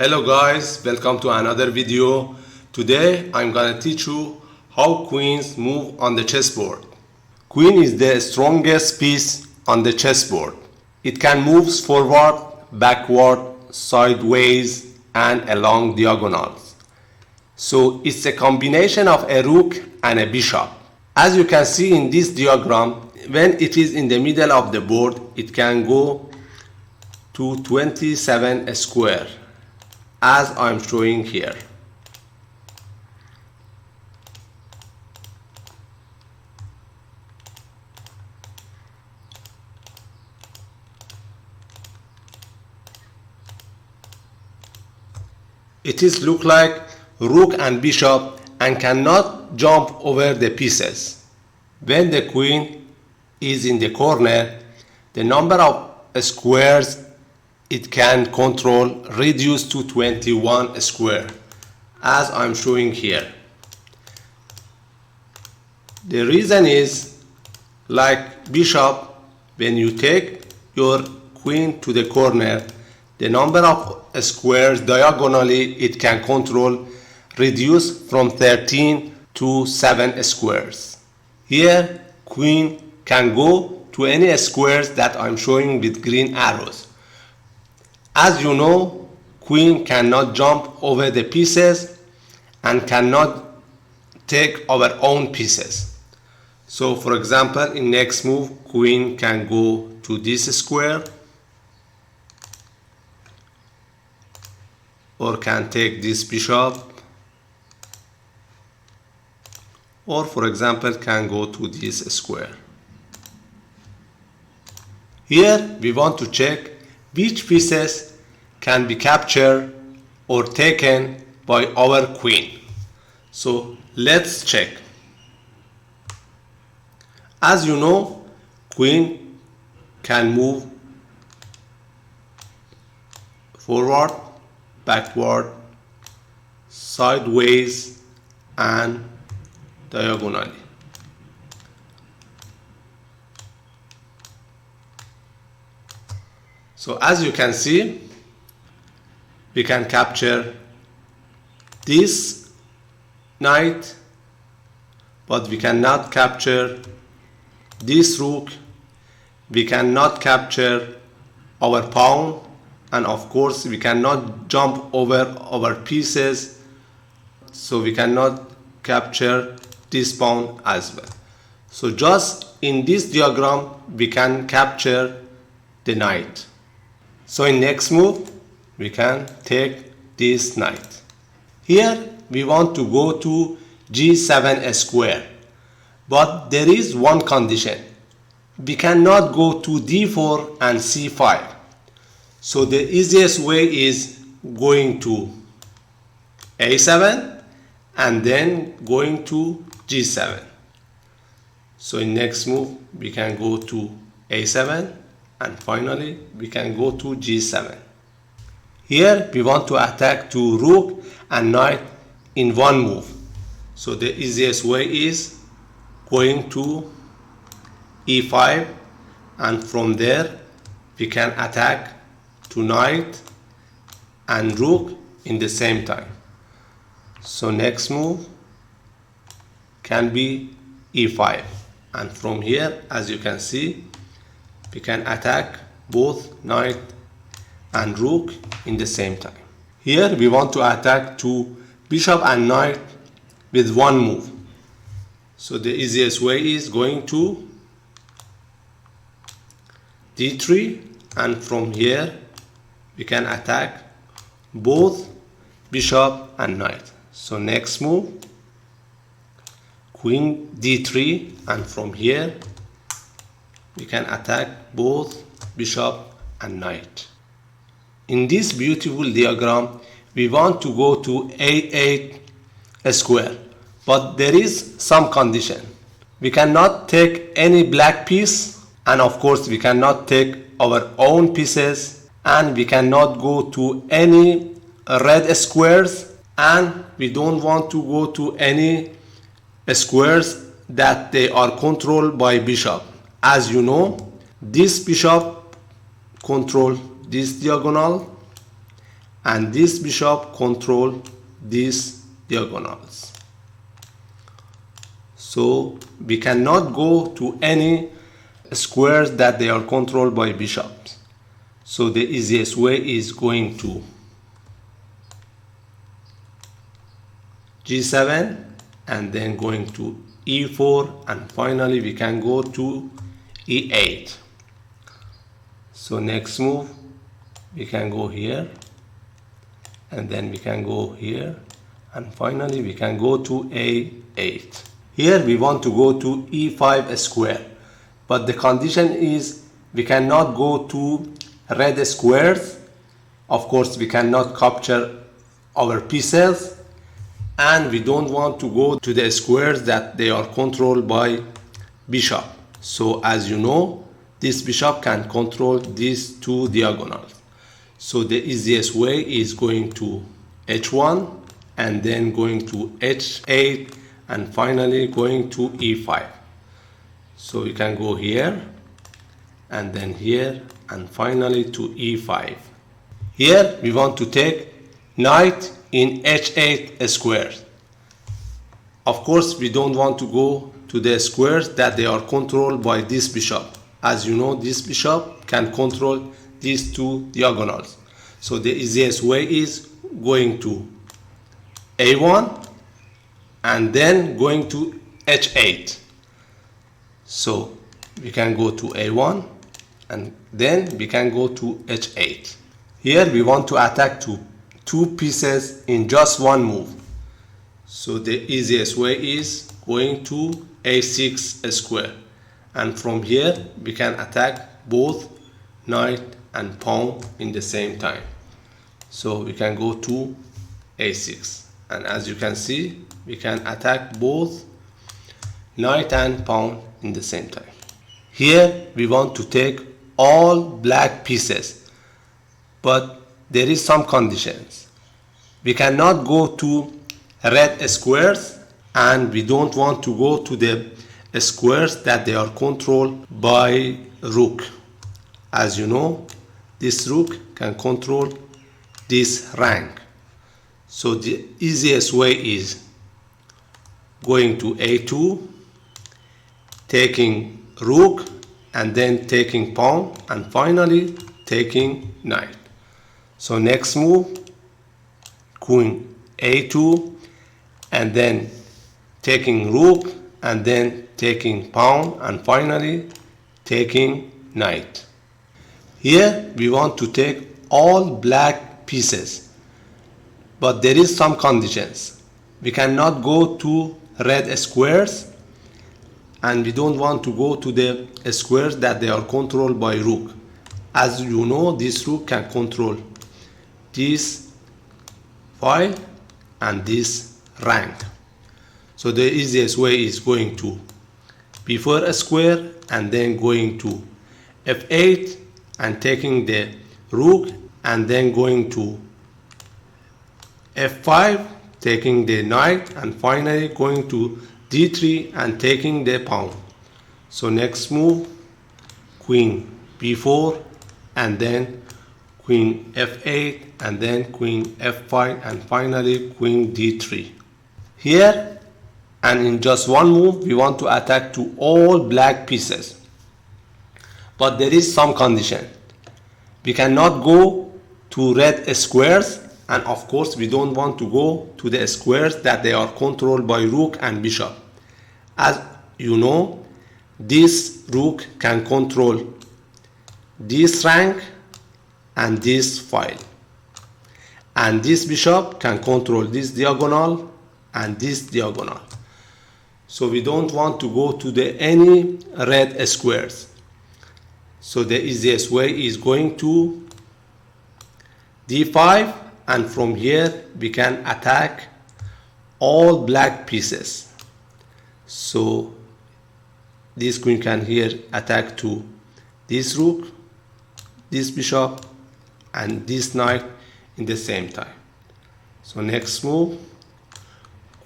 Hello guys, welcome to another video. Today I'm gonna teach you how queens move on the chessboard. Queen is the strongest piece on the chessboard. It can move forward, backward, sideways, and along diagonals. So it's a combination of a rook and a bishop. As you can see in this diagram, when it is in the middle of the board, it can go to 27 square, as I'm showing here. It is look like rook and bishop and cannot jump over the pieces. When the queen is in the corner, the number of squares it can control reduced to 21 square, as I'm showing here. The reason is, like bishop, when you take your queen to the corner, the number of squares diagonally it can control reduce from 13 to 7 squares. Here queen can go to any squares that I'm showing with green arrows. As you know, queen cannot jump over the pieces and cannot take our own pieces. So for example, in next move, queen can go to this square or can take this bishop, or for example can go to this square. Here we want to check which pieces can be captured or taken by our queen. So let's check. As you know, queen can move forward, backward, sideways, and diagonally. So as you can see, we can capture this knight, but we cannot capture this rook, we cannot capture our pawn, and of course we cannot jump over our pieces, so we cannot capture this pawn as well. So just in this diagram we can capture the knight. So in next move we can take this knight. Here we want to go to g7 square, but there is one condition. We cannot go to d4 and c5. So the easiest way is going to a7 and then going to g7. So in next move we can go to a7 and finally we can go to g7. Here we want to attack to rook and knight in one move. So the easiest way is going to e5, and from there we can attack to knight and rook in the same time. So next move can be e5, and from here, as you can see, we can attack both knight and rook in the same time. Here we want to attack to bishop and knight with one move. So the easiest way is going to d3, and from here we can attack both bishop and knight. So next move, queen d3, and from here we can attack both bishop and knight. In this beautiful diagram we want to go to a8 square, but there is some condition. We cannot take any black piece, and of course we cannot take our own pieces, and we cannot go to any red squares, and we don't want to go to any squares that they are controlled by bishop. As you know, this bishop controls this diagonal, and this bishop control these diagonals. So we cannot go to any squares that they are controlled by bishops. So the easiest way is going to G7 and then going to E4, and finally we can go to E8. So next move, we can go here, and then we can go here, and finally we can go to A8. Here we want to go to E5 square, but the condition is we cannot go to red squares. Of course, we cannot capture our pieces, and we don't want to go to the squares that they are controlled by bishop. So as you know, this bishop can control these two diagonals. So the easiest way is going to H1 and then going to H8 and finally going to E5. So you can go here and then here and finally to E5. Here we want to take knight in H8 squares. Of course, we don't want to go to the squares that they are controlled by this bishop. As you know, this bishop can control these two diagonals. So the easiest way is going to A1 and then going to H8. So we can go to A1 and then we can go to H8. Here we want to attack two pieces in just one move. So the easiest way is going to A6 square, and from here we can attack both knight and pawn in the same time. So we can go to A6, and as you can see, we can attack both knight and pawn in the same time. Here we want to take all black pieces, but there is some conditions. We cannot go to red squares, and we don't want to go to the squares that they are controlled by rook. As you know, this rook can control this rank. So the easiest way is going to A2, taking rook, and then taking pawn, and finally taking knight. So next move, queen A2, and then taking rook, and then taking pawn, and finally taking knight. Here we want to take all black pieces, but there is some conditions. We cannot go to red squares, and we don't want to go to the squares that they are controlled by rook. As you know, this rook can control this file and this rank. So the easiest way is going to B4 square and then going to F8 and taking the rook, and then going to F5, taking the knight, and finally going to D3 and taking the pawn. So next move, queen B4 and then queen F8 and then queen F5 and finally queen D3. Here and in just one move we want to attack to all black pieces, but there is some condition. We cannot go to red squares, and of course we don't want to go to the squares that they are controlled by rook and bishop. As you know, this rook can control this rank and this file, and this bishop can control this diagonal and this diagonal. So we don't want to go to any red squares. So the easiest way is going to D5, and from here we can attack all black pieces. So this queen can here attack to this rook, this bishop, and this knight in the same time. So next move,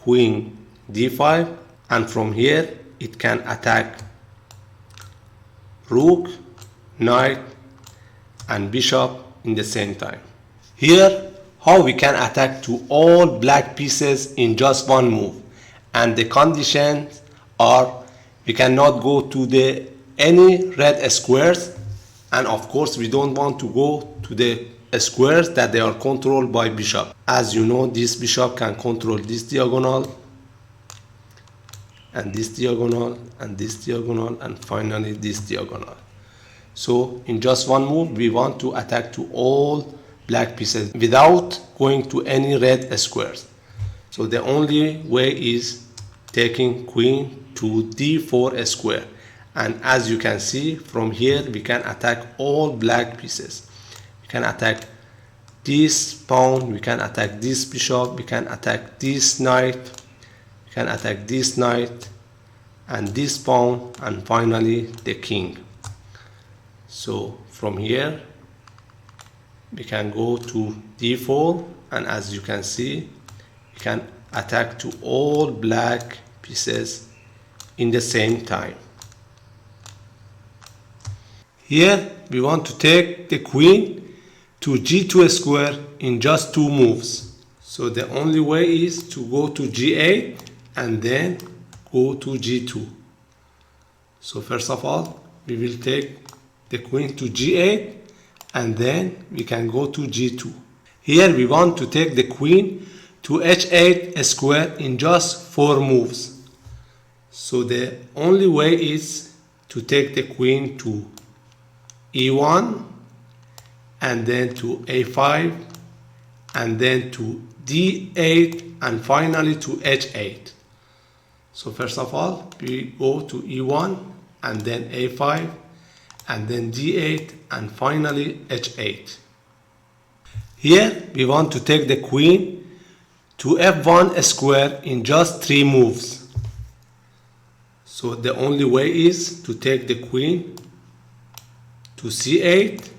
queen D5, and from here it can attack rook, knight, and bishop in the same time. Here how we can attack to all black pieces in just one move. And the conditions are we cannot go to the any red squares, and of course we don't want to go to the squares that they are controlled by bishop. As you know, this bishop can control this diagonal and this diagonal and this diagonal and finally this diagonal. So in just one move we want to attack to all black pieces without going to any red squares. So the only way is taking queen to d4 square, and as you can see from here we can attack all black pieces. We can attack this pawn, we can attack this bishop, we can attack this knight, we can attack this knight and this pawn, and finally the king. So from here we can go to d4, and as you can see we can attack to all black pieces in the same time. Here we want to take the queen to g2 square in just two moves. So the only way is to go to g8 and then go to g2. So first of all we will take the queen to g8 and then we can go to g2. Here we want to take the queen to h8 square in just 4 moves. So the only way is to take the queen to e1 and then to a5 and then to d8 and finally to h8. So first of all we go to e1 and then a5 and then d8 and finally h8. Here we want to take the queen to f1 square in just 3 moves. So the only way is to take the queen to c8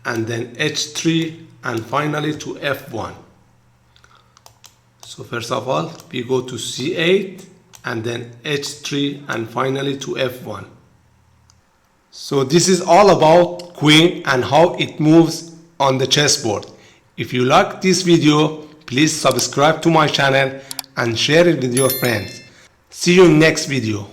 and then h3 and finally to f1. So first of all we go to c8 and then h3 and finally to f1. So this is all about queen and how it moves on the chessboard. If you like this video, please subscribe to my channel and share it with your friends. See you in next video.